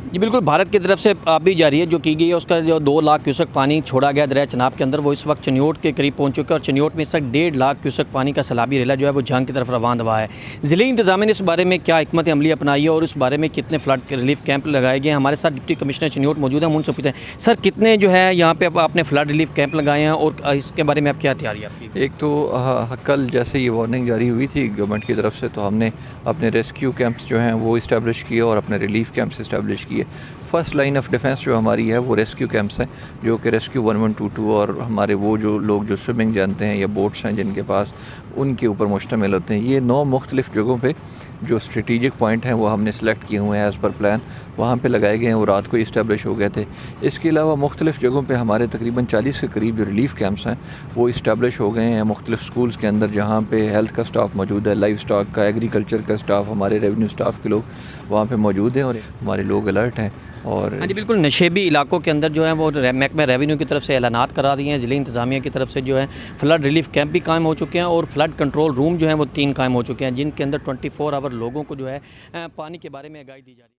जी बिल्कुल, भारत की तरफ से भी जारी है जो की गई है, उसका जो 2 लाख क्यूसेक पानी छोड़ा गया दरिया चनाब के अंदर, वो इस वक्त चनियोट के करीब पहुंच चुका है और चनियोट में इस वक्त 1.5 लाख क्यूसेक पानी का सैलाबी रेला जो है वो जंग की तरफ रवान हुआ है। ज़िले इंतज़ामिया ने इस बारे में क्या हिकमत अमली अपनाई है और इस बारे में कितने फ्लड रिलीफ कैंप लगाए गए हैं, हमारे साथ डिप्टी कमिश्नर चनियोट मौजूद हैं, हम उनसे पूछते हैं सर कितने जो है यहाँ पे आपने फ्लड रिलीफ कैंप लगाए हैं और इसके बारे में आप क्या तैयारी आपकी? एक तो कल जैसे ये वार्निंग जारी हुई थी गवर्नमेंट की तरफ से, तो हमने अपने रेस्क्यू कैंप्स जो हैं वो इस्टेब्लिश किए और अपने रिलीफ कैंप्स इस्टेब्लिश किए। फर्स्ट लाइन ऑफ डिफेंस जो हमारी है वो रेस्क्यू कैंप्स हैं, जो कि रेस्क्यू 1122 और हमारे वो जो लोग जो स्विमिंग जानते हैं या बोट्स हैं जिनके पास, उनके ऊपर मुश्तमिल होते हैं। ये 9 मुख्तलिफ जगहों पे जो स्ट्रेटिजिक पॉइंट हैं वो हमने सेलेक्ट किए हुए हैं एज़ पर प्लान, वहाँ पे लगाए गए हैं, वो रात को इस्टेब्लिश हो गए थे। इसके अलावा मुख्तलिफ जगहों पे हमारे तकरीबन 40 के करीब जो रिलीफ कैंप्स हैं वो इस्टेब्लिश हो गए हैं मुख्तलिफ स्कूल्स के अंदर, जहाँ पे हेल्थ का स्टाफ मौजूद है, लाइफ स्टॉक का, एग्रीकल्चर का स्टाफ, हमारे रेवेन्यू स्टाफ के लोग वहाँ पे मौजूद हैं और हमारे लोग अलर्ट हैं। और हाँ जी बिल्कुल, नशेबी इलाकों के अंदर जो है वो महकमा रेवेन्यू की तरफ से ऐलानात करा दिए हैं, ज़िले इंतज़ामिया की तरफ से जो है फ्लड रिलीफ कैंप भी कायम हो चुके हैं और फ्लड कंट्रोल रूम जो है वो 3 कायम हो चुके हैं, जिनके अंदर 24 आवर लोगों को जो है पानी के बारे में आगाही दी जा रही है।